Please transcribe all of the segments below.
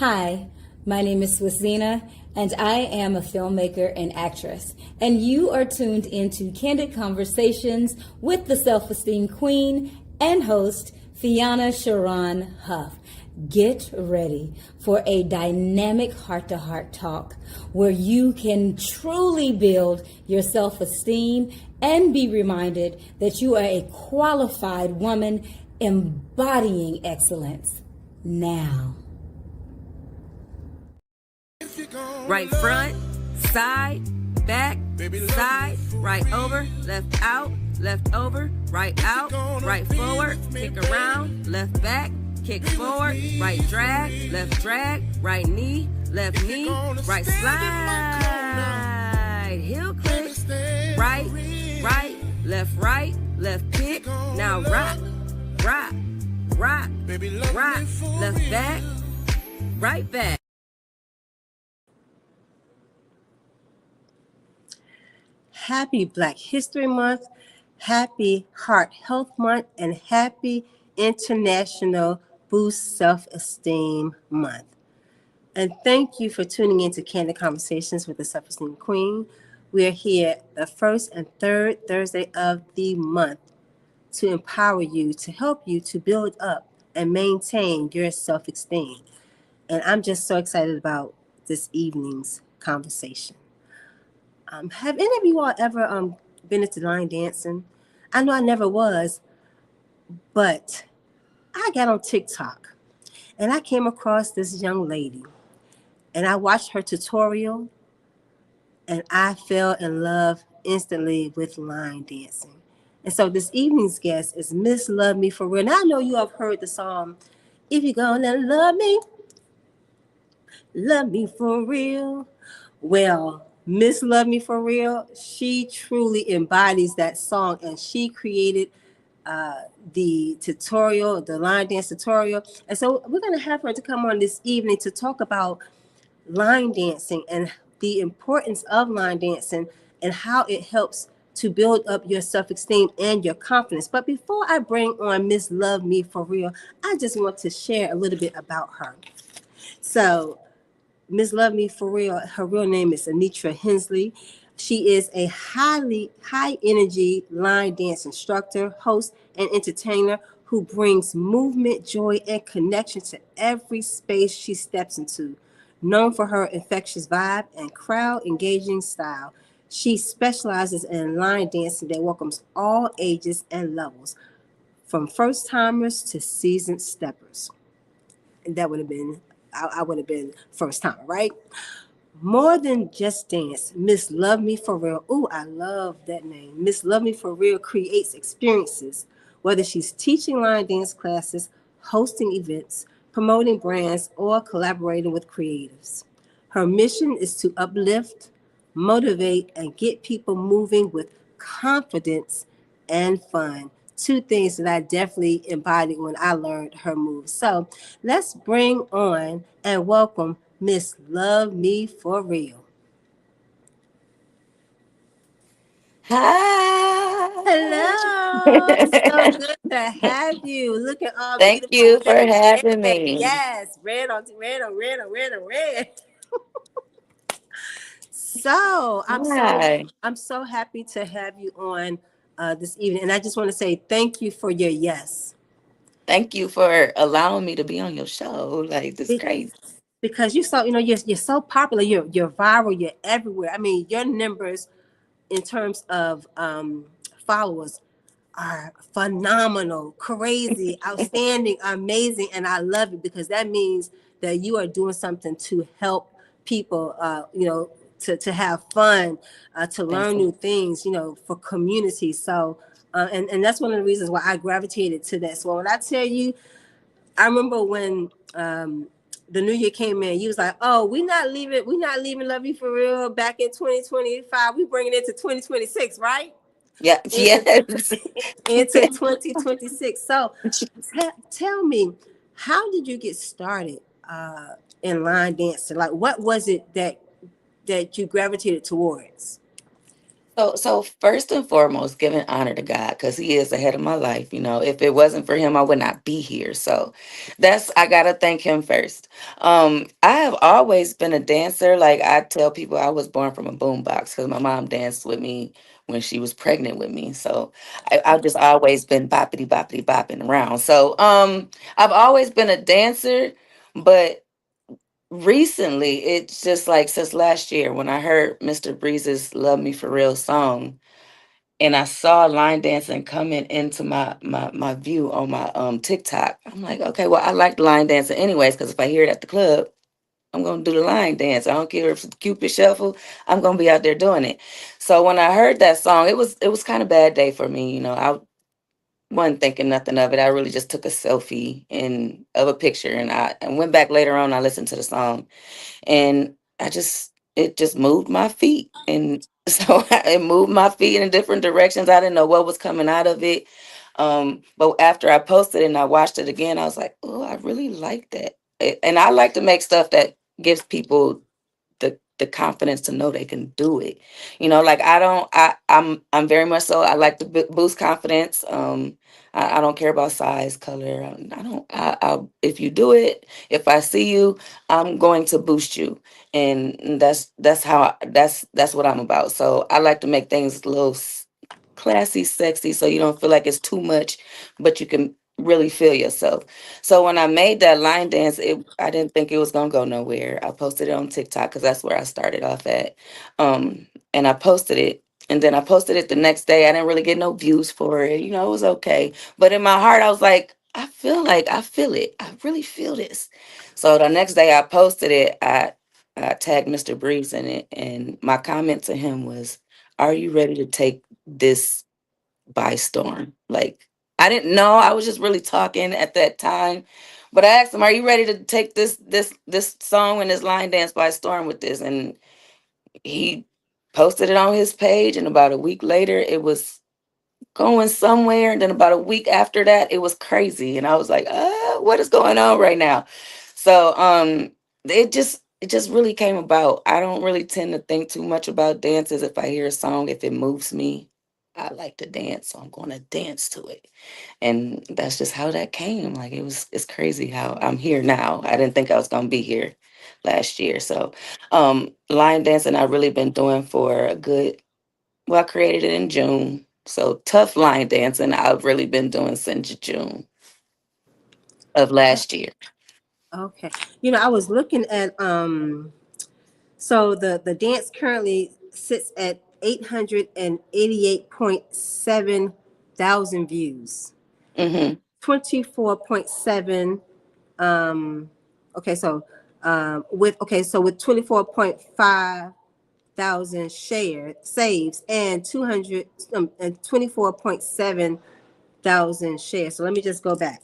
Hi, my name is Swissina, and I am a filmmaker and actress. And you are tuned into Candid Conversations with the Self-Esteem Queen and host, Fiona Sharon Huff. Get ready for a dynamic heart-to-heart talk where you can truly build your self-esteem and be reminded that you are a qualified woman embodying excellence now. Right front, side, back, side, right over, left out, left over, right out, right forward, kick around, left back, kick forward, right drag, right knee, right slide, heel click, right, left kick, now rock, left back, right back. Happy Black History Month, happy Heart Health Month, and happy International Boost Self-Esteem Month. And thank you for tuning in to Candid Conversations with the Self-Esteem Queen. We are here the first and third Thursday of the month to empower you, to help you to build up and maintain your self-esteem. And I'm just so excited about this evening's conversation. Have any of you all ever been into line dancing? I know I never was, but I got on TikTok and I came across this young lady and I watched her tutorial and I fell in love instantly with line dancing. And so this evening's guest is MrzLoveMeForReal. Now I know you have heard the song, "If You're Gonna Love Me For Real." Well, MrzLoveMeForReal, she truly embodies that song, and she created the tutorial, the line dance tutorial. And so we're going to have her to come on this evening to talk about line dancing and the importance of line dancing and how it helps to build up your self-esteem and your confidence. But before I bring on MrzLoveMeForReal, I just want to share a little bit about her. So MrzLoveMeForReal, her real name is Anitra Hensley. She is a high energy line dance instructor, host, and entertainer who brings movement, joy, and connection to every space she steps into. Known for her infectious vibe and crowd engaging style, she specializes in line dancing that welcomes all ages and levels, from first timers to seasoned steppers. And that would have been I would have been first time, right? More than just dance, MrzLoveMeForReal. Oh, I love that name. MrzLoveMeForReal creates experiences, whether she's teaching line dance classes, hosting events, promoting brands, or collaborating with creatives. Her mission is to uplift, motivate, and get people moving with confidence and fun. Two things that I definitely embodied when I learned her moves. So let's bring on and welcome MrzLoveMeForReal. Hi. Hello. So good to have you. Look at all Thank beautiful you for women. having me. Yes, red on red. So Hi. I'm so happy to have you on this evening. And I just want to say thank you for your yes. Thank you for allowing me to be on your show. Like, this is Be- crazy. Because you're so popular, you're viral, you're everywhere. I mean, your numbers in terms of followers are phenomenal, crazy, outstanding, amazing, and I love it because that means that you are doing something to help people, to have fun, to learn new things, for community. So, and that's one of the reasons why I gravitated to that. So when I tell you, I remember when the new year came in, you was like, "Oh, we're not leaving Love You For Real back in 2025. We bringing it to 2026, right?" Yeah, yes. Into 2026. So tell me, how did you get started in line dancing? Like, what was it that you gravitated towards? So first and foremost, giving honor to God because He is ahead of my life. If it wasn't for Him, I would not be here. So I gotta thank Him first. I have always been a dancer. Like I tell people, I was born from a boombox because my mom danced with me when she was pregnant with me. So I've just always been boppity boppity bopping around. So I've always been a dancer, but recently it's just like since last year when I heard Mr. Breeze's "Love Me for Real" song and I saw line dancing coming into my view on my TikTok. I'm like, okay, well, I like line dancing anyways, because if I hear it at the club, I'm gonna do the line dance. I don't care if it's Cupid Shuffle, I'm gonna be out there doing it. So when I heard that song, it was kind of bad day for me. I wasn't thinking nothing of it. I really just took a selfie and of a picture and I went back later on, I listened to the song and it just moved my feet and so it moved my feet in different directions. I didn't know what was coming out of it, but after I posted it and I watched it again, I was like, oh, I really like that. And I like to make stuff that gives people the confidence to know they can do it. Like I don't I'm very much so I like to boost confidence. I don't care about size, color. I don't if you do it, if I see you, I'm going to boost you. And that's how that's what I'm about. So I like to make things a little classy, sexy, so you don't feel like it's too much, but you can really feel yourself. So when I made that line dance, I didn't think it was gonna go nowhere. I posted it on TikTok because that's where I started off at. And I posted it. And then I posted it the next day. I didn't really get no views for it. It was okay. But in my heart, I was like I feel it. I really feel this. So the next day I posted it. I tagged Mr. Breeze in it. And my comment to him was, are you ready to take this by storm? Like, I didn't know. I was just really talking at that time. But I asked him, are you ready to take this song and this line dance by storm with this? And he posted it on his page. And about a week later, it was going somewhere. And then about a week after that, it was crazy. And I was like, what is going on right now? So it just really came about. I don't really tend to think too much about dances. If I hear a song, if it moves me, I like to dance. So I'm going to dance to it. And that's just how that came. Like it's crazy how I'm here now. I didn't think I was gonna be here last year. So line dancing I've really been doing for a good, well, I created it in June. So tough line dancing I've really been doing since June of last year. Okay. I was looking at so the dance currently sits at 888.7 thousand views. Mm-hmm. 24.7 okay, so with 24.5 thousand shared saves and 200 and 24.7 thousand shares. So let me just go back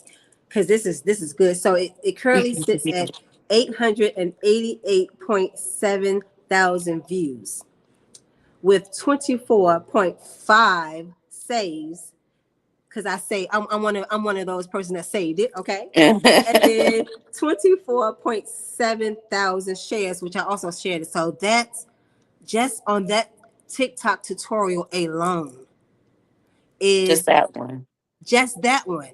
because this is good. So it currently sits at 888.7 thousand views with 24.5 saves. Because I'm one of those person that saved it, okay? And then 24.7 thousand shares, which I also shared it. So that's just on that TikTok tutorial alone Just is that one. just that one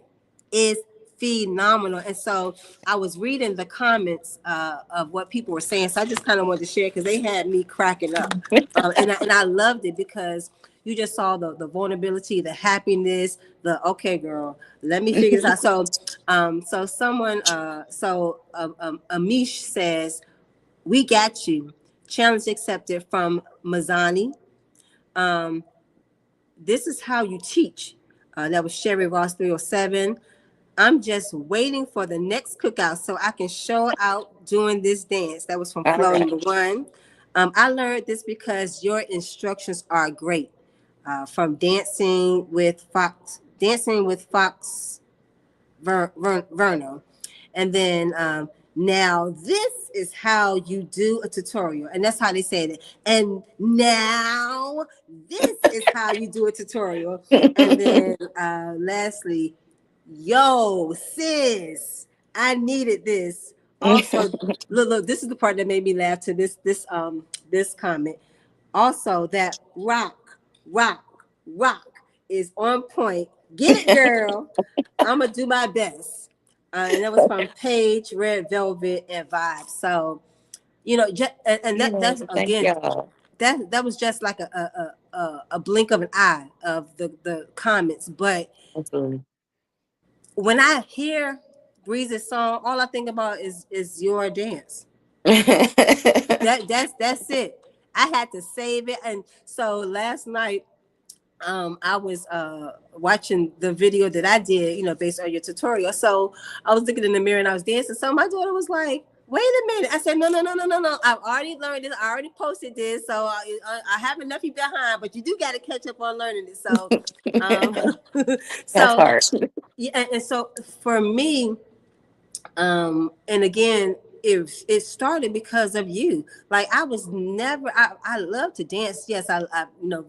is phenomenal. And so I was reading the comments of what people were saying. So I just kind of wanted to share because they had me cracking up. And I loved it because you just saw the vulnerability, the happiness, the okay, girl, let me figure this out. So someone, Amish says, we got you. Challenge accepted from Mazani. This is how you teach. That was Sherry Ross 307. I'm just waiting for the next cookout so I can show out doing this dance. That was from All Flow right. Number One. I learned this because your instructions are great. From Dancing with Fox Verno. And then now this is how you do a tutorial. And that's how they said it. And now this is how you do a tutorial. And then lastly, yo, sis, I needed this. Also, look, this is the part that made me laugh to this comment. Also, that rock rock is on point. Get it, girl. I'm gonna do my best. And that was from Paige, Red Velvet, and Vibe. So and Yeah, that's thank again, y'all. that was just like a blink of an eye of the comments. But Absolutely. when I hear Breeze's song, all I think about is your dance. That's it. I had to save it, and so last night I was watching the video that I did, based on your tutorial. So I was looking in the mirror and I was dancing. So my daughter was like, "Wait a minute!" I said, "No. I've already learned this. I already posted this. So I haven't left you behind, but you do got to catch up on learning it." So, um, That's so hard. yeah, and so for me, and again, if it started because of you, like I was never, I love to dance. Yes, I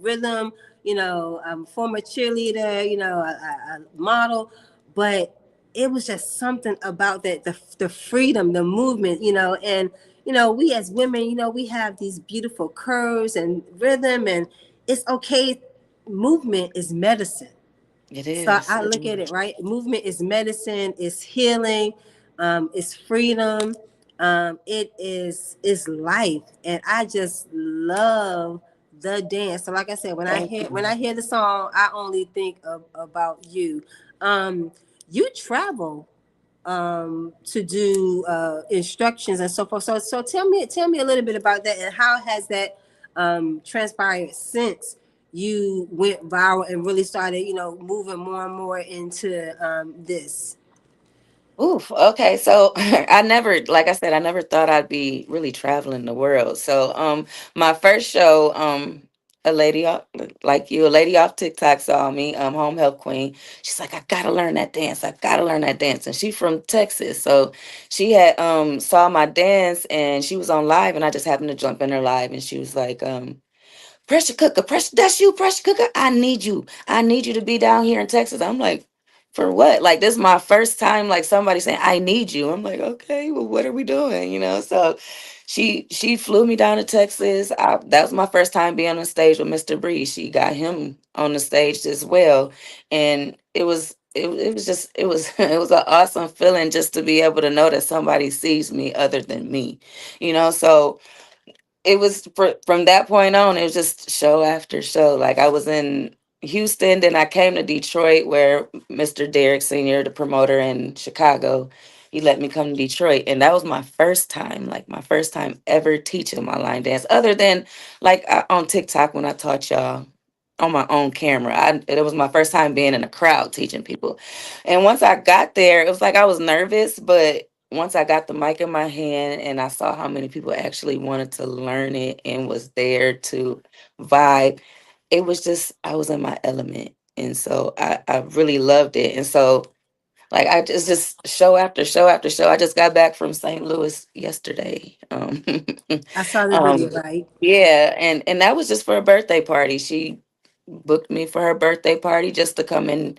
rhythm, I'm a former cheerleader, I model, but it was just something about that, the freedom, the movement, and we as women, we have these beautiful curves and rhythm, and it's okay. Movement is medicine. It So is. I It look at is. it, right? Movement is medicine, it's healing, it's freedom, it is life, and I just love the dance. So, like I said, when I Thank hear when you. I hear the song, I only think about you. Um, you travel to do instructions and so forth. So tell me a little bit about that, and how has that transpired since you went viral and really started, moving more and more into this. Oof. Okay. So I never, like I said, I never thought I'd be really traveling the world. So my first show, a lady off like you, a lady off TikTok saw me, home health queen. She's like, I gotta learn that dance. I gotta learn that dance. And she's from Texas. So she had saw my dance and she was on live and I just happened to jump in her live and she was like, pressure cooker, that's you, pressure cooker. I need you to be down here in Texas. I'm like, for what? Like, this is my first time, like somebody saying, I need you. I'm like, okay, well, what are we doing? So she flew me down to Texas. That was my first time being on stage with Mr. Bree. She got him on the stage as well. And it was it was an awesome feeling just to be able to know that somebody sees me other than me. So it was from that point on, it was just show after show. Like I was in Houston, then I came to Detroit where Mr. Derek Sr., the promoter in Chicago, he let me come to Detroit. And that was my first time, like my first time ever teaching my line dance, other than like on TikTok when I taught y'all on my own camera. It was my first time being in a crowd teaching people. And once I got there, it was like I was nervous, but once I got the mic in my hand and I saw how many people actually wanted to learn it and was there to vibe, it was just, I was in my element. And so I really loved it. And so, like, I just show after show after show. I just got back from St. Louis yesterday. I saw the video, um, right? yeah, and that was just for a birthday party. She booked me for her birthday party just to come in,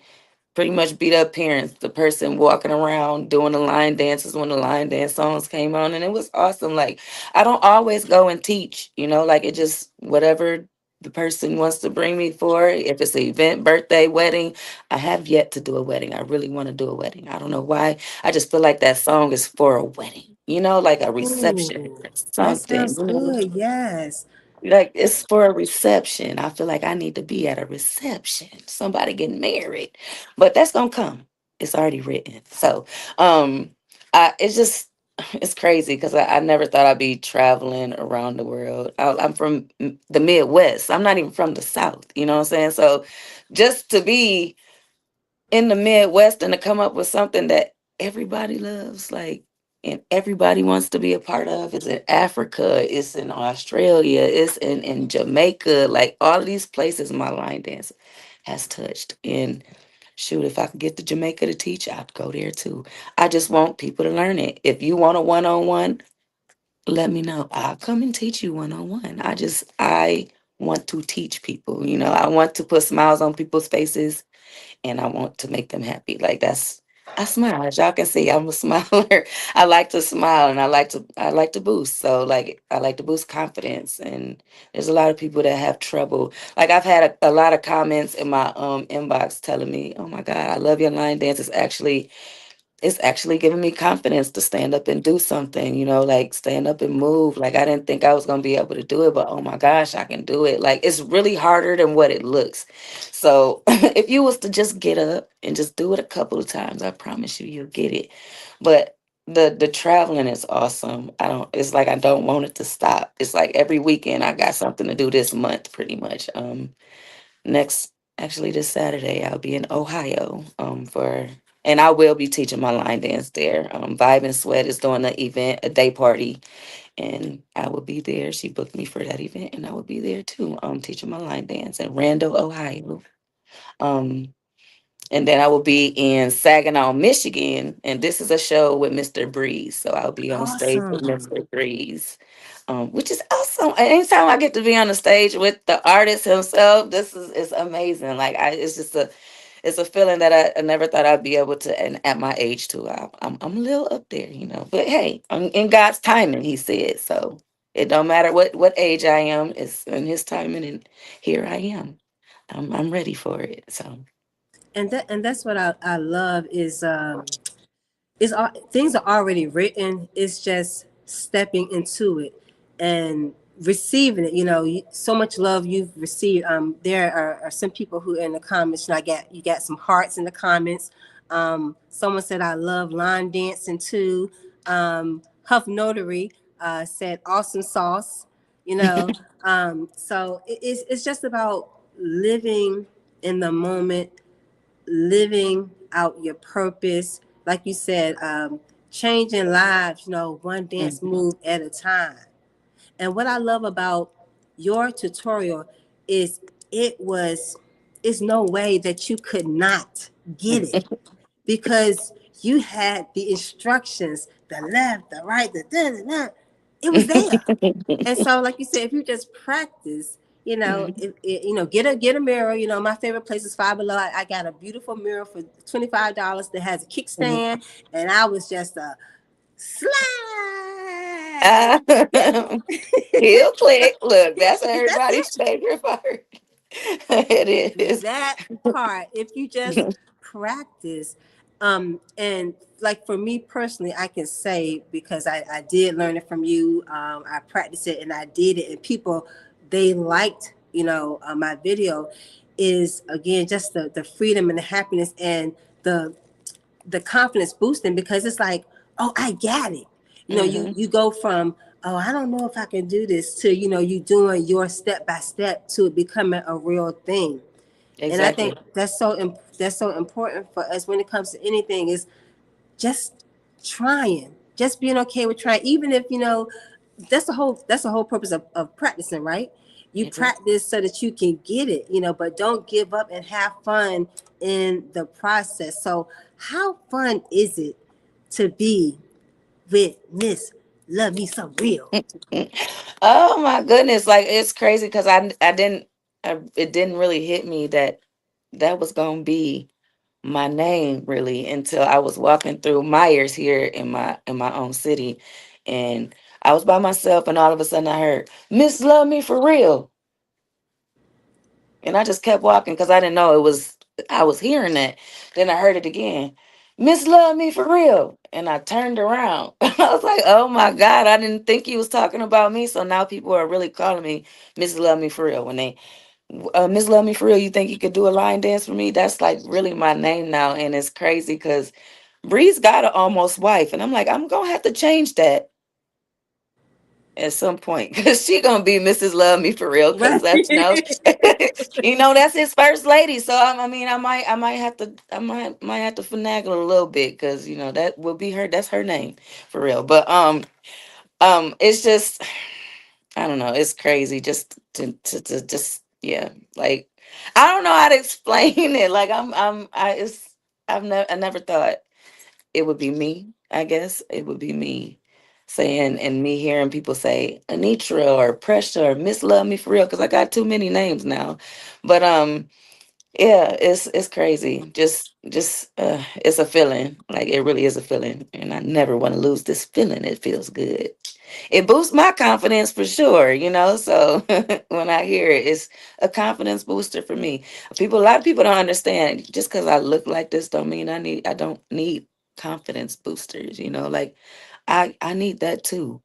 pretty much beat up parents, the person walking around doing the line dances when the line dance songs came on. And it was awesome. Like, I don't always go and teach, like it just, whatever the person wants to bring me for. If it's an event, birthday, wedding, I have yet to do a wedding. I really want to do a wedding. I don't know why. I just feel like that song is for a wedding, like a reception Ooh, or that something, sounds good. Yes. like it's for a reception. I feel like I need to be at a reception, somebody getting married, but that's gonna come. It's already written. So, it's just it's crazy because I never thought I'd be traveling around the world. I'm from the Midwest. I'm not even from the South. You know what I'm saying? So, just to be in the Midwest and to come up with something that everybody loves, like, and everybody wants to be a part of. It's in Africa, it's in Australia, it's in Jamaica, like all of these places my line dance has touched. And shoot, if I could get to Jamaica to teach, I'd go there too. I just want people to learn it. If you want a one-on-one, let me know. I'll come and teach you one-on-one. I want to teach people, I want to put smiles on people's faces and I want to make them happy. Like I smile. As y'all can see, I'm a smiler. I like to smile and I like to boost. So like I like to boost confidence. And there's a lot of people that have trouble. Like I've had a lot of comments in my inbox telling me, "Oh my God, I love your line dance. It's actually giving me confidence to stand up and do something, like stand up and move. Like I didn't think I was going to be able to do it, but oh my gosh, I can do it. Like it's really harder than what it looks. So if you was to just get up and just do it a couple of times, I promise you, you'll get it. But the traveling is awesome. It's like I don't want it to stop. It's like every weekend I got something to do this month pretty much. Next, actually, this Saturday, I'll be in Ohio and I will be teaching my line dance there. Vibe and Sweat is doing an event, a day party, and I will be there. She booked me for that event, and I will be there too, teaching my line dance in Randall, Ohio. Um, and then I will be in Saginaw, Michigan, and this is a show with Mr. Breeze. So I'll be on stage with Awesome. Mr. Breeze, which is awesome. Anytime I get to be on the stage with the artist himself, this is amazing. Like it's a feeling that I never thought I'd be able to, and at my age too. I'm a little up there. But hey, I'm in God's timing, He said. So it don't matter what age I am. It's in His timing, and here I am. I'm ready for it. So. And that's what I love is things are already written. It's just stepping into it and receiving it. So much love you've received. There are some people who in the comments. You got some hearts in the comments. Someone said I love line dancing too. Huff Notary said awesome sauce. So it's just about living in the moment, living out your purpose, like you said, changing lives, one dance Mhm. move at a time. And what I love about your tutorial is it was, it's no way that you could not get it because you had the instructions, the left, the right, the da, da, da. It was there. And so, like you said, if you just practice, get a mirror. My favorite place is Five Below. I got a beautiful mirror for $25 that has a kickstand, and I was just a slide. Ah, heel click. Look, that's That's everybody's it. favorite part. It is. That part. If you just practice, and like for me personally, I can say because I did learn it from you. I practiced it and I did it, and people they liked my video. Is again just the freedom and the happiness and the confidence boosting because it's like, oh, I got it. You Hmm. you go from, oh, I don't know if I can do this to you doing your step by step to it becoming a real thing. And I think Exactly. that's so important for us when it comes to anything is just trying, just being okay with trying, even if that's the whole purpose of practicing, right? You It is. practice so that you can get it, but don't give up and have fun in the process. So how fun is it to be with Miss Love Me Some Real? Oh my goodness! Like it's crazy because it didn't really hit me that that was gonna be my name really until I was walking through Myers here in my own city, and I was by myself, and all of a sudden I heard Miss Love Me for Real. And I just kept walking because I didn't know I was hearing that. Then I heard it again. Miss Love Me for Real. And I turned around. I was like, oh my God, I didn't think he was talking about me. So now people are really calling me Miss Love Me for Real. When they, Miss Love Me for Real, you think you could do a line dance for me? That's like really my name now. And it's crazy because Bree's got an almost wife. And I'm like, I'm going to have to change that at some point because she gonna be Mrs. Love Me for Real because Right. that's that's his first lady. So I mean, I might have to finagle a little bit because that will be her. That's her name for real. But it's just I don't know. It's crazy just to just yeah. Like I don't know how to explain it. Like I never thought it would be me. I guess it would be me saying and me hearing people say Anitra or Pressure or Miss Love Me for Real because I got too many names now. But Yeah, it's crazy. Just it's a feeling. Like it really is a feeling, and I never want to lose this feeling. It feels good. It boosts my confidence for sure, you know. So when I hear it, it's a confidence booster for me. A lot of people don't understand. Just because I look like this, don't mean I don't need confidence boosters. You know, like I need that too.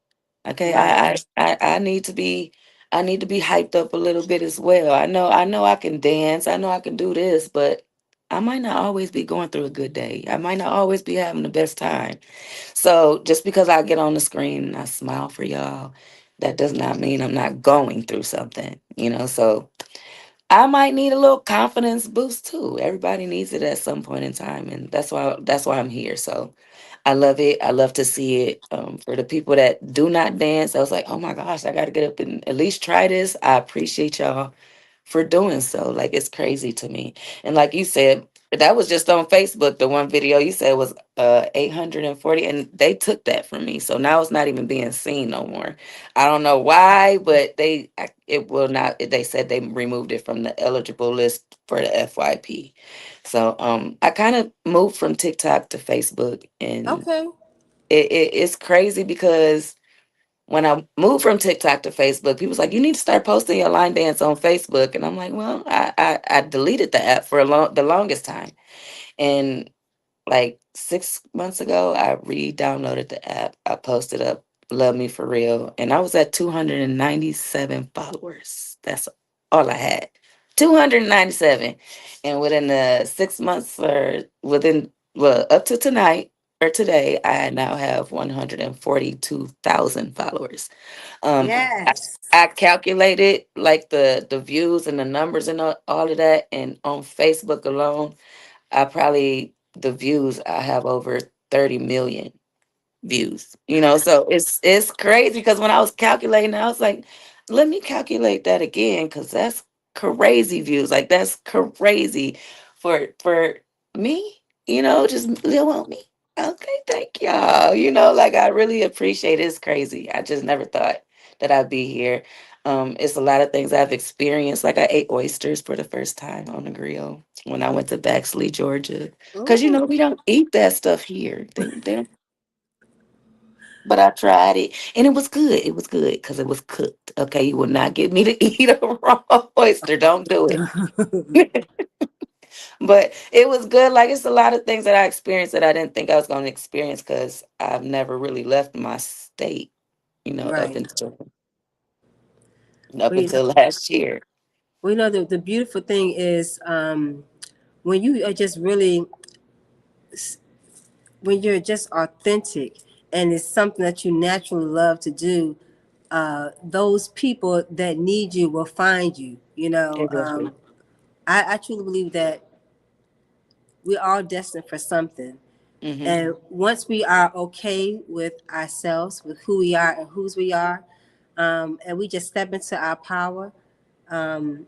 Okay, Right. I need to be. I need to be hyped up a little bit as well. I know I can dance. I know I can do this, but I might not always be going through a good day. I might not always be having the best time. So just because I get on the screen and I smile for y'all, that does not mean I'm not going through something, you know. So I might need a little confidence boost too. Everybody needs it at some point in time, and that's why I'm here. So I love it. I love to see it. For the people that do not dance, I was like, oh my gosh, I got to get up and at least try this. I appreciate y'all for doing so. Like it's crazy to me. And like you said, that was just on Facebook. The one video you said was 840, and they took that from me. So now it's not even being seen no more. I don't know why, but it will not. They said they removed it from the eligible list for the FYP. So I kind of moved from TikTok to Facebook, and Okay. it's crazy because when I moved from TikTok to Facebook, people was like, "You need to start posting your line dance on Facebook," and I'm like, "Well, I deleted the app for the longest time, and like 6 months ago, I re-downloaded the app. I posted up "Love Me for Real," and I was at 297 followers. That's all I had, 297, and within the 6 months or within well up to tonight or today, I now have 142,000 followers. Um, I, Yes. I calculated like the views and the numbers and all of that, and on Facebook alone, the views I have over 30 million views. You know, so it's crazy because when I was calculating, I was like, let me calculate that again because that's crazy views. Like that's crazy for me. You know, just little on me. Okay, thank y'all. You know, like I really appreciate it. It's crazy. I just never thought that I'd be here. It's a lot of things I've experienced. Like I ate oysters for the first time on the grill when I went to Bexley, Georgia. Cause you know Ooh. we don't eat that stuff here. They don't, but I tried it and it was good. It was good because it was cooked. Okay, you will not get me to eat a raw oyster. Don't do it. But it was good. Like it's a lot of things that I experienced that I didn't think I was going to experience because I've never really left my state. You know, Right. up We until last year. we know the beautiful thing is when you are just really when you're just authentic and it's something that you naturally love to do, those people that need you will find you. You know, Exactly. I truly believe that we're all destined for something. Hmm. And once we are okay with ourselves, with who we are and whose we are, and we just step into our power, um,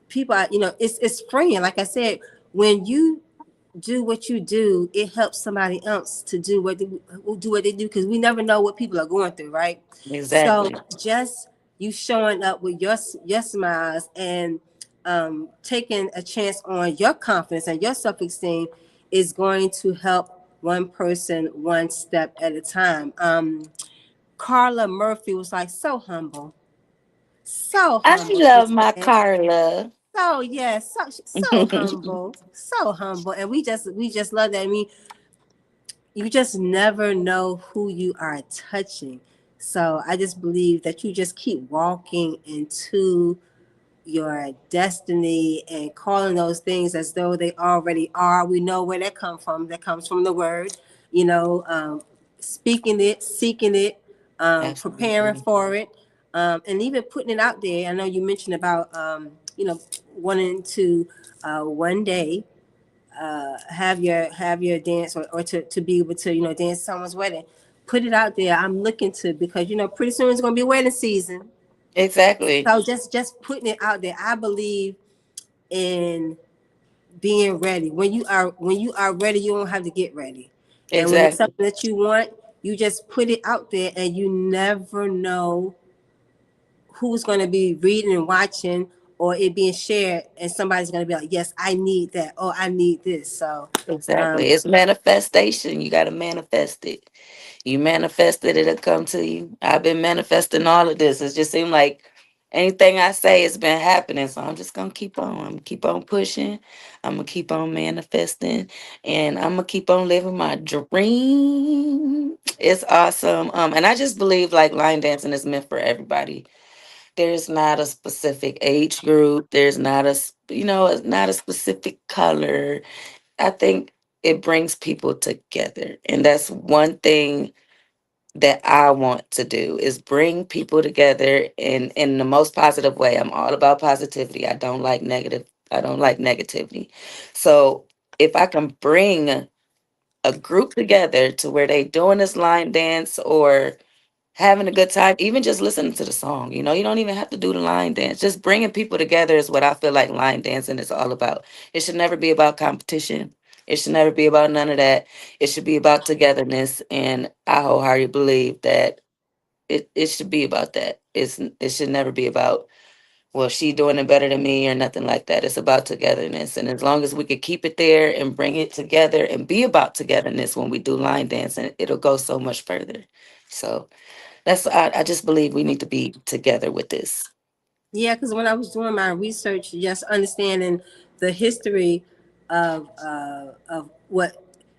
people are, it's freeing. Like I said, when you do what you do, it helps somebody else to do what they do because we never know what people are going through, right? So Exactly. just you showing up with your smiles and taking a chance on your confidence and your self esteem is going to help one person one step at a time. Carla Murphy was like so I humble. She love my said. Carla. So yes, so humble, so humble, and we just love that. I mean, you just never know who you are touching. So I just believe that you just keep walking into your destiny and calling those things as though they already are. We know where that comes from. That comes from the word, you know, speaking it, seeking it, preparing Absolutely. for it, and even putting it out there. I know you mentioned about, wanting to one day have your dance or to be able to dance someone's wedding. Put it out there. I'm looking to because pretty soon it's gonna be wedding season. Exactly. So just putting it out there. I believe in being ready. When you are ready, you don't have to get ready. And when it's Exactly. something that you want, you just put it out there, and you never know who's going to be reading and watching or it being shared, and somebody's going to be like, yes, I need that, or I need this. So Exactly. It's manifestation. You got to manifest it. You manifest it, it'll come to you. I've been manifesting all of this. It just seemed like anything I say has been happening. So I'm just gonna keep on. I'm gonna keep on pushing. I'm gonna keep on manifesting, and I'm gonna keep on living my dream. It's awesome. And I just believe like line dancing is meant for everybody. There's not a specific age group. There's not it's not a specific color. I think it brings people together, and that's one thing that I want to do is bring people together in the most positive way. I'm all about positivity. I don't like negative. I don't like negativity. So if I can bring a group together to where they doing this line dance or having a good time, even just listening to the song, you don't even have to do the line dance. Just bringing people together is what I feel like line dancing is all about. It should never be about competition. It should never be about none of that. It should be about togetherness. And I wholeheartedly believe that it should be about that. It should never be about, well, she doing it better than me or nothing like that. It's about togetherness. And as long as we could keep it there and bring it together and be about togetherness when we do line dancing, it'll go so much further. So I just believe we need to be together with this. Yeah, because when I was doing my research, just understanding the history of what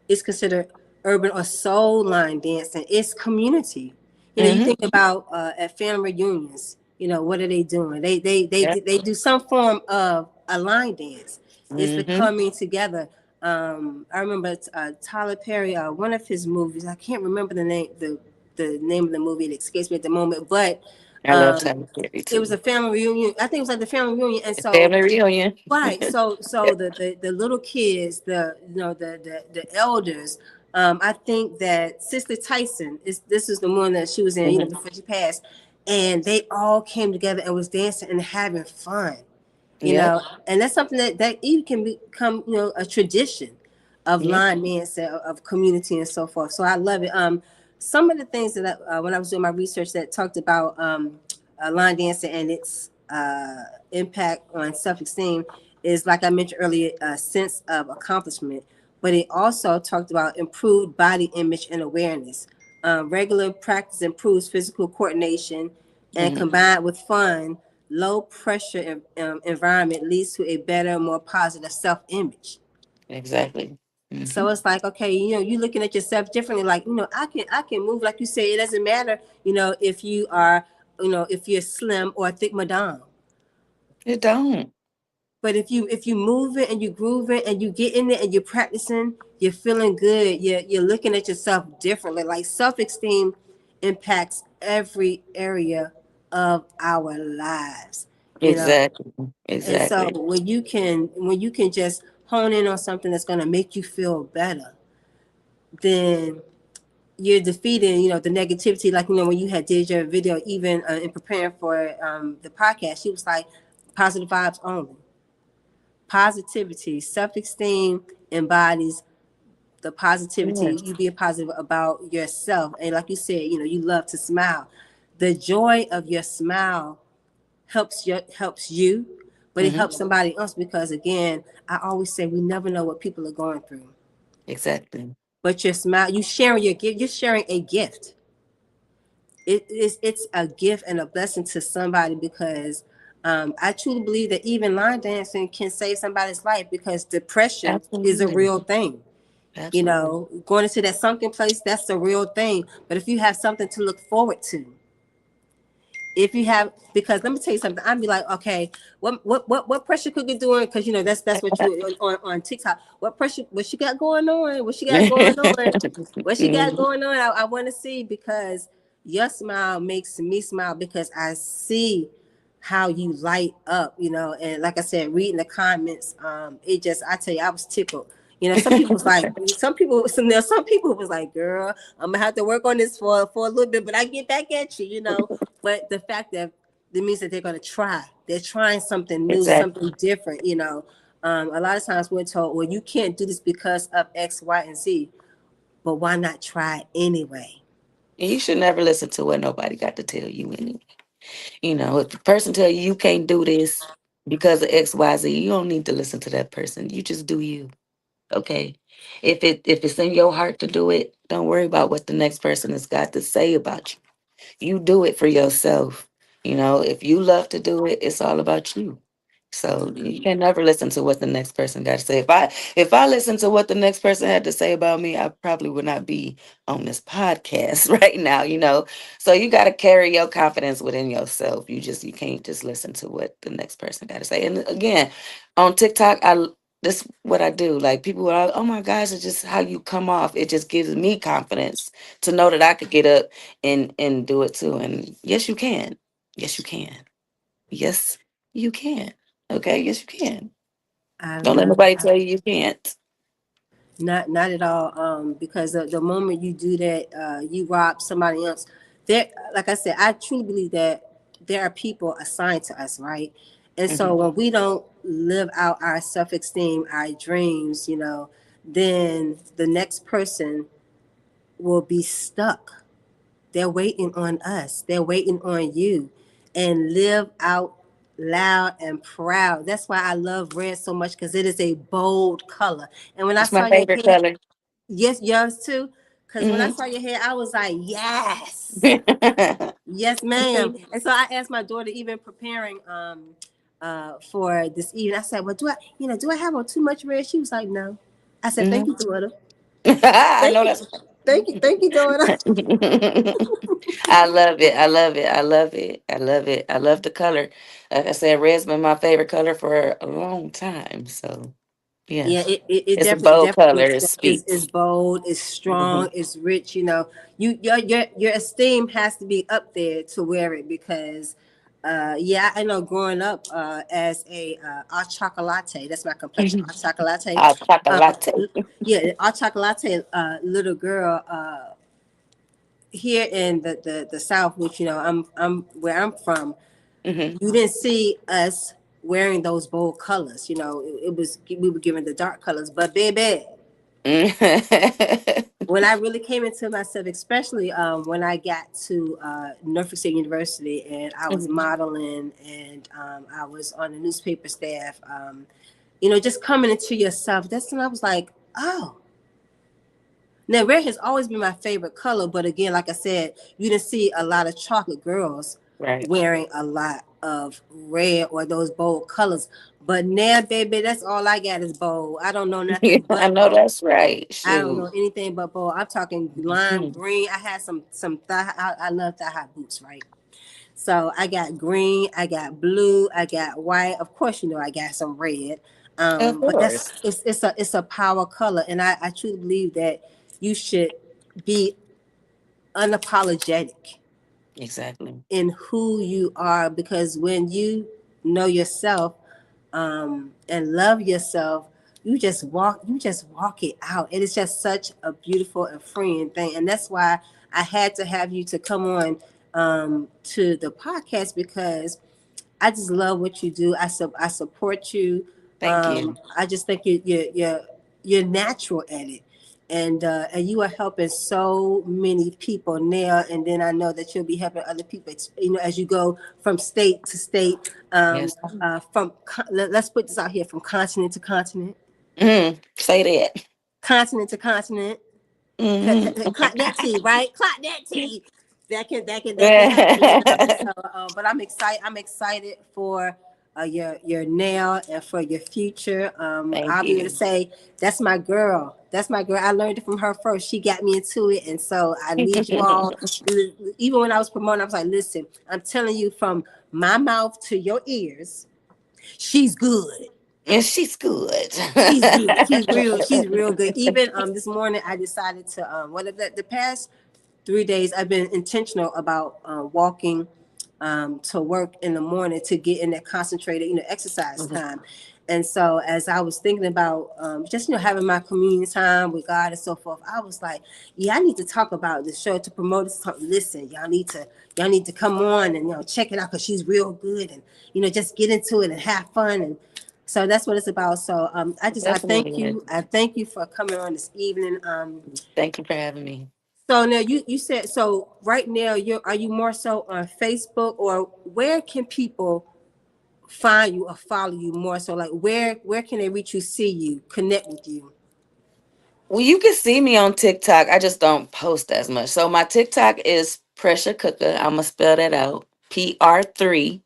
is considered urban or soul line dancing, it's community. You Mm-hmm. think about at family reunions. What are they doing? Yep. They do some form of a line dance. It's the Mm-hmm. coming together. I remember Tyler Perry, one of his movies. I can't remember the name of the movie. It escapes me at the moment, but I love um, Tyler Perry it was too. a family reunion. I think it was like the family reunion, and A so family reunion. right. So the little kids, the elders. I think that Sister Tyson is this is the one that she was in, Hmm. before she passed, and they all came together and was dancing and having fun. you Yep. know and that's something that even can become a tradition of Yep. line dance, of community and so forth. So I love it. Some of the things that when I was doing my research that talked about line dancing and its impact on self-esteem is, like I mentioned earlier, a sense of accomplishment, but it also talked about improved body image and awareness. Regular practice improves physical coordination, and Hmm. combined with fun, low pressure environment leads to a better, more positive self image. Exactly. Hmm. So it's like, okay, you looking at yourself differently. Like, I can move, like you say. It doesn't matter, if you are, if you're slim or thick, madame. It don't. But if you move it and you groove it and you get in there and you're practicing, you're feeling good. You're looking at yourself differently. Like, self-esteem impacts every area of our lives. You know, Exactly. and so Exactly. when you can just hone in on something that's gonna make you feel better, then you're defeating, the negativity. Like, when you had did your video, even in preparing for the podcast, she was like, positive vibes only. Positivity, self-esteem embodies the positivity. Yes. You being positive about yourself, and like you said, you love to smile. The joy of your smile helps you, but it Hmm. helps somebody else, because again, I always say we never know what people are going through. Exactly. But your smile, you sharing your gift, you're sharing a gift. It's a gift and a blessing to somebody, because I truly believe that even line dancing can save somebody's life, because depression is a Absolutely. real thing. Absolutely. Going into that sunken place, that's a real thing. But if you have something to look forward to, if you have, because let me tell you something, I'd be like, okay, what pressure cooker doing? Because that's what you on TikTok. What she got going on? What she got going on? What she got Mhm. going on? I want to see, because your smile makes me smile, because I see how you light up, and like I said, reading the comments, it just, I tell you, I was tickled. Some people was like, some people was like, girl, I'm gonna have to work on this for a little bit, but I get back at you, but the fact that it means that they're gonna try, they're trying something new, Exactly. something different. A lot of times we're told, well, you can't do this because of X, Y, and Z, but why not try it anyway? And you should never listen to what nobody got to tell you anyway. If the person tell you you can't do this, because of XYZ. You don't need to listen to that person. You just do you. Okay. If it's in your heart to do it, don't worry about what the next person has got to say about you. You do it for yourself. You know, if you love to do it, it's all about you. So you can never listen to what the next person got to say. If I listened to what the next person had to say about me, I probably would not be on this podcast right now, you know. So you got to carry your confidence within yourself. You can't just listen to what the next person got to say. And again, on TikTok, this what I do. Like people are, oh my gosh, it's just how you come off. It just gives me confidence to know that I could get up and do it too. And yes, you can. Yes, you can. Yes, you can. Okay, yes, you can. I Don't let love nobody that. tell you you can't. Not at all. Because the moment you do that, you rob somebody else. There, like I said, I truly believe that there are people assigned to us, right? And so Hmm. when we don't live out our self-esteem, our dreams, then the next person will be stuck. They're waiting on us. They're waiting on you, and live out loud and proud. That's why I love red so much, because it is a bold color. And when I It's my saw your favorite hair, color. yes, yours too. Because when I Hmm. saw your hair, I was like, yes, yes, ma'am. And so I asked my daughter, even preparing for this evening, I said, well, do I have on too much red? She was like, no. I said, thank Hmm. you, daughter. I Thank know you. that's Thank you, daughter. right. I love it. I love it. I love it. I love it. I love the color. Like I said, red's been my favorite color for a long time. So yeah, Yeah, it it's a definitely bold color. is, It is speaks. bold, it's Hmm. strong, it's rich. Your esteem has to be up there to wear it, because yeah, I know growing up as a hot chocolate, that's my complexion, hot chocolate. Uh, Chocolate. yeah, hot chocolate little girl here in the South, which I'm where I'm from. Hmm. You didn't see us wearing those bold colors. It was, we were given the dark colors, but baby, when I really came into myself, especially when I got to Norfolk State University, and I was Hmm. modeling, and I was on the newspaper staff, just coming into yourself, that's when I was like, oh. Now, red has always been my favorite color, but again, like I said, you didn't see a lot of chocolate girls Right. wearing a lot of red or those bold colors. But now, baby, that's all I got is bold. I don't know nothing I but know bold. that's right. I don't know Shoot. anything but bold. I'm talking lime Mhm. green. I had some thigh. I love thigh high boots, right? So I got green, I got blue, I got white. Of course, I got some red. Of But that's course. it's a power color, and I truly believe that you should be unapologetic Exactly. in who you are, because when you know yourself, and love yourself, you just walk it out. It is just such a beautiful and freeing thing, and that's why I had to have you to come on to the podcast, because I just love what you do. I support you. Thank you. I just think you're natural at it, and you are helping so many people now. And then I know that you'll be helping other people. As you go from state to state, Yes. let's put this out here, from continent to continent, Say that. continent to continent. Hmm. Clock that T, right? Clock that T. That can happen, And so, but I'm excited. I'm excited for your now and for your future. Thank I'll be able to you. say that's my girl. That's my girl. I learned it from her first. She got me into it, and so I need you all. Even when I was promoting, I was like, "Listen, I'm telling you, from my mouth to your ears, she's good. And she's good. She's good. She's real. She's real good." Even this morning, I decided to the past 3 days, I've been intentional about walking to work in the morning, to get in that concentrated, exercise Mhm. time. And so, as I was thinking about just having my communion time with God and so forth, I was like, yeah, I need to talk about this show, to promote this. Listen, y'all need to come on and check it out, because she's real good, and just get into it and have fun. And so that's what it's about. So I thank Definitely. you. I thank you for coming on this evening. Thank you for having me. So now you said, so right now, are you more so on Facebook, or where can people find you or follow you more? So like where can they reach you, see you, connect with you? Well, you can see me on TikTok. I just don't post as much. So my TikTok is Pressure Cooker. I'm gonna spell that out. PR3SSHA_COOKAH.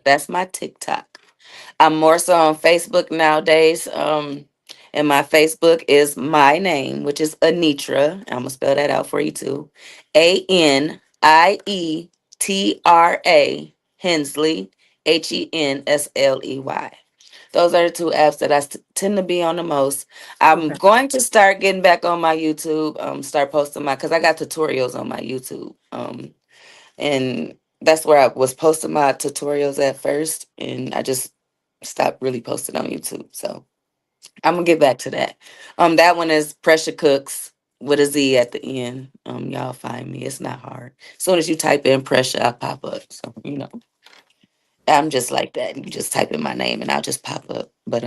That's my TikTok. I'm more so on Facebook nowadays. And my Facebook is my name, which is Anitra. I'm gonna spell that out for you too. ANIETRA Hensley HENSLEY. Those are the two apps that tend to be on the most. I'm Okay. going to start getting back on my YouTube. Start posting because I got tutorials on my YouTube. And that's where I was posting my tutorials at first, and I just stopped really posting on YouTube. So I'm gonna get back to that. That one is Pressure Cooks with a Z at the end. Y'all find me. It's not hard. As soon as you type in pressure, I pop up. So I'm just like that. You just type in my name and I'll just pop up. But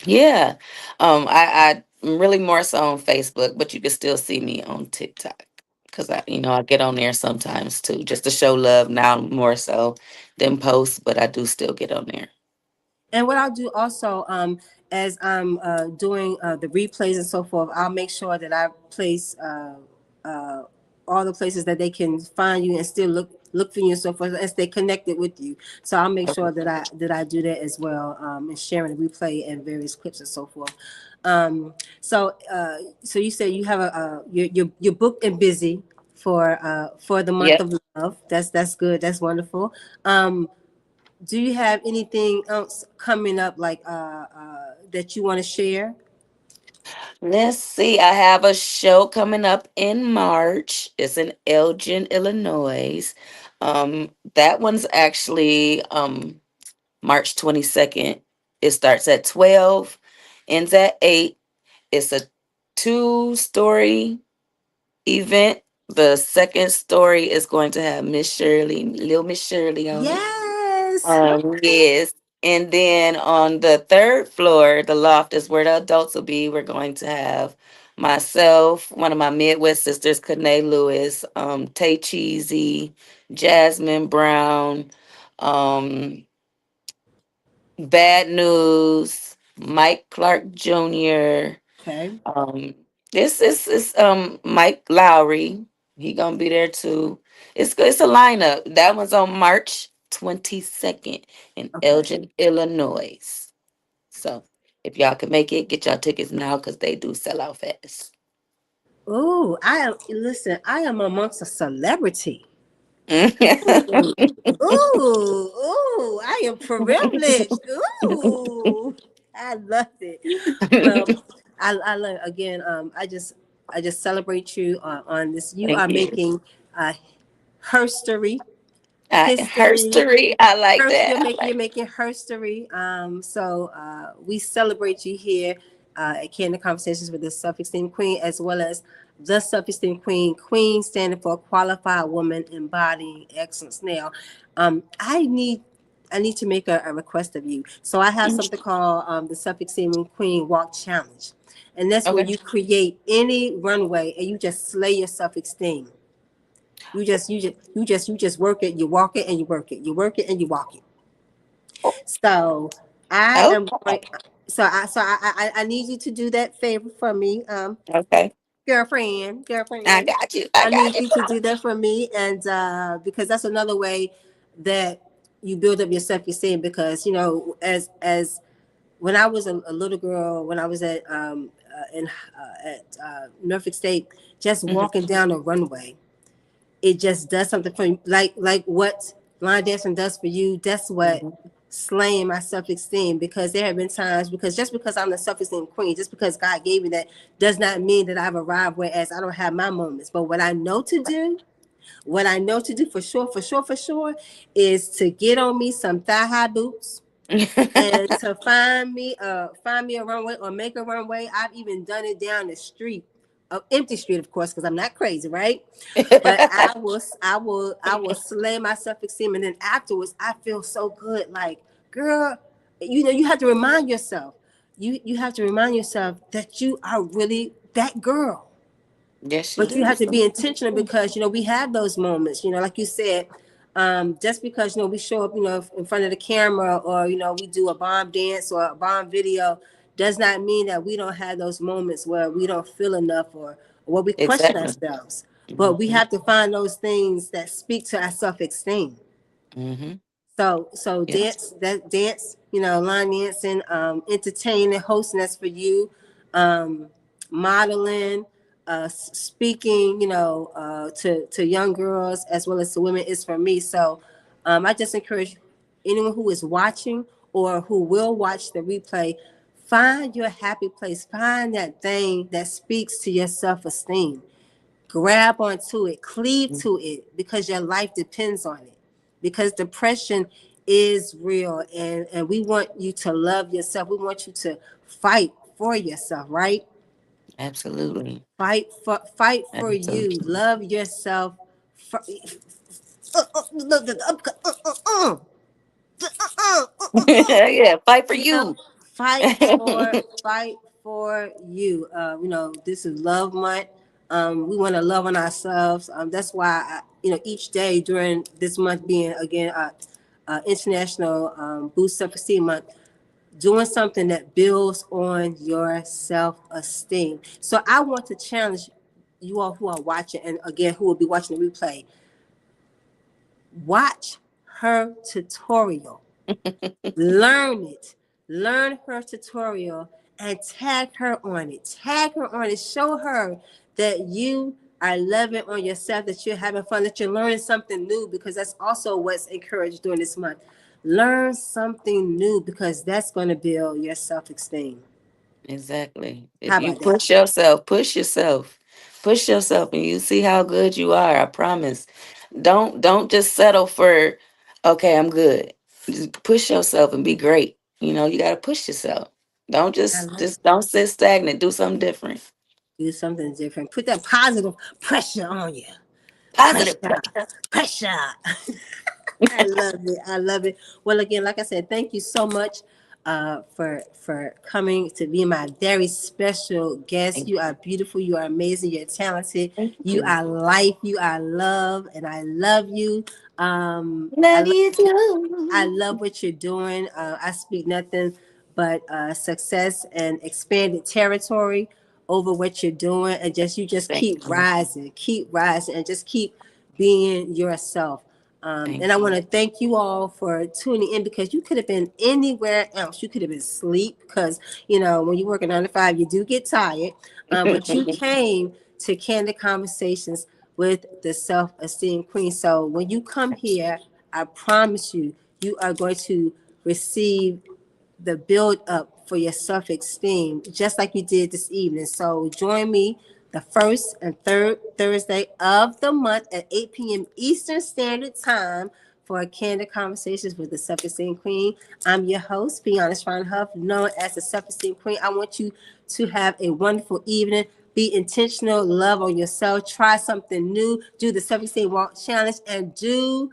yeah. I'm really more so on Facebook, but you can still see me on TikTok. Cause I get on there sometimes too, just to show love now more so than post, but I do still get on there. And what I'll do also, as I'm doing the replays and so forth, I'll make sure that I place uh, all the places that they can find you and still look for you and so forth, and stay connected with you. So I'll make sure that I do that as well, and sharing the replay and various clips and so forth. So you said you have your booked and busy for the month Yep. of love. That's good. That's wonderful. Um, do you have anything else coming up like that you want to share? Let's see. I have a show coming up in March. It's in Elgin, Illinois. That one's actually March 22nd. It starts at 12, ends at 8. It's a two-story event. The second story is going to have Little Miss Shirley on it. Yes. Yes. And then on the third floor, the loft is where the adults will be. We're going to have myself, one of my Midwest sisters, Kanae Lewis, Tay Cheesy, Jasmine Brown, um, Bad News, Mike Clark Jr. Okay. This is Mike Lowry. He gonna be there too. It's a lineup. That one's on March 22nd in Okay. Elgin, Illinois. So if y'all can make it, get y'all tickets now because they do sell out fast. Oh, I am amongst a celebrity. Ooh, ooh, I am privileged. Ooh, I love it. Well, I love again. I just celebrate you on this. You Thank are you. making uh, history, history. Herstory, I like First, that. I you're like. making history. So we celebrate you here at Candid Conversations with the Self-Esteem Queen, as well as the Self-Esteem Queen. Queen standing for qualified woman embodying excellence. Now, I need to make a request of you. So I have something called the Self-Esteem Queen Walk Challenge, and that's where Okay. you create any runway and you just slay your self-esteem. You just work it, you walk it, and you work it. You work it and you walk it. So I am Okay. going. So I need you to do that favor for me, Okay. I girlfriend. got you. I I got need you. you to do that for me, and because that's another way that you build up your self esteem. Because as when I was a little girl, when I was at Norfolk State, just Mhm. walking down a runway, it just does something for you. Like what line dancing does for you, that's what Mhm. slaying my self-esteem. Because there have been times, because just because I'm the self-esteem queen, just because God gave me that, does not mean that I've arrived, whereas I don't have my moments. But what I know to do for sure is to get on me some thigh high boots and to find me a runway or make a runway. I've even done it down the street, empty street, of course, because I'm not crazy, right? But I will slay my self-esteem, and then afterwards I feel so good. Like, girl, you have to remind yourself. You have to remind yourself that you are really that girl. Yes, you But you do. have to be intentional because, we have those moments, like you said, just because, we show up, in front of the camera, or, we do a bomb dance or a bomb video, does not mean that we don't have those moments where we don't feel enough, or where we question Exactly. ourselves. But we Mm-hmm. have to find those things that speak to our self-esteem. Mm-hmm. So Yeah. dance, line dancing, entertaining, hosting, that's for you. Um, Modeling, speaking, to young girls as well as to women is for me. So I just encourage anyone who is watching or who will watch the replay, find your happy place. Find that thing that speaks to your self-esteem. Grab onto it, cleave to it, because your life depends on it. Because depression is real, and we want you to love yourself. We want you to fight for yourself, right? Absolutely. Fight for you. Absolutely. Love yourself. Look at Yeah. Fight for you know, you. fight for you. This is Love Month. We want to love on ourselves. That's why each day during this month being again International Boost Self-Esteem Month, doing something that builds on your self-esteem. So I want to challenge you all who are watching, and again who will be watching the replay. Watch her tutorial. Learn it. Learn her tutorial and tag her on it. Tag her on it. Show her that you are loving on yourself, that you're having fun, that you're learning something new, because that's also what's encouraged during this month. Learn something new, because that's going to build your self-esteem. Exactly. How If you about that? push yourself, and you see how good you are. I promise. Don't just settle for, okay, I'm good. Just push yourself and be great. You got to push yourself. Don't I just love it. just don't sit stagnant. Do something different. Do something different. Put that positive pressure on you. Positive Pressure. pressure. Pressure. I love it. I love it. Well, again, like I said, thank you so much for coming to be my very special guest. Thank You are beautiful. You are amazing. You're talented. thank You you. are life. You are love, and I love you. Love you too. I love what you're doing. I speak nothing but success and expanded territory over what you're doing, and you just Thank you. keep rising, and just keep being yourself. Thank And I want you. to thank you all for tuning in, because you could have been anywhere else. You could have been asleep, because when you work a 9 to 5, you do get tired. But you came to Candid Conversations with the Self-Esteem Queen. So when you come here, I promise you, you are going to receive the build up for your self-esteem, just like you did this evening. So join me the first and third Thursday of the month at 8 p.m. Eastern Standard Time for Candid Conversations with the Self-Esteem Queen. I'm your host, Fiona Huff, known as the Self-Esteem Queen. I want you to have a wonderful evening. Be intentional, love on yourself, try something new, do the Self-Esteem Walk Challenge, and do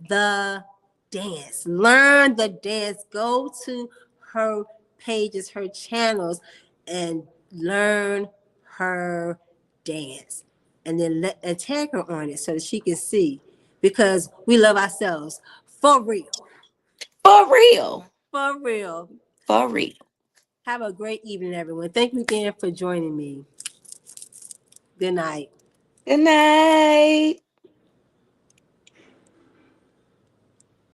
the dance. Learn the dance. Go to her pages, her channels, and learn her dance. And then tag her on it so that she can see. Because we love ourselves for real. For real. For real. For real. Have a great evening, everyone. Thank you again for joining me. Good night. Good night.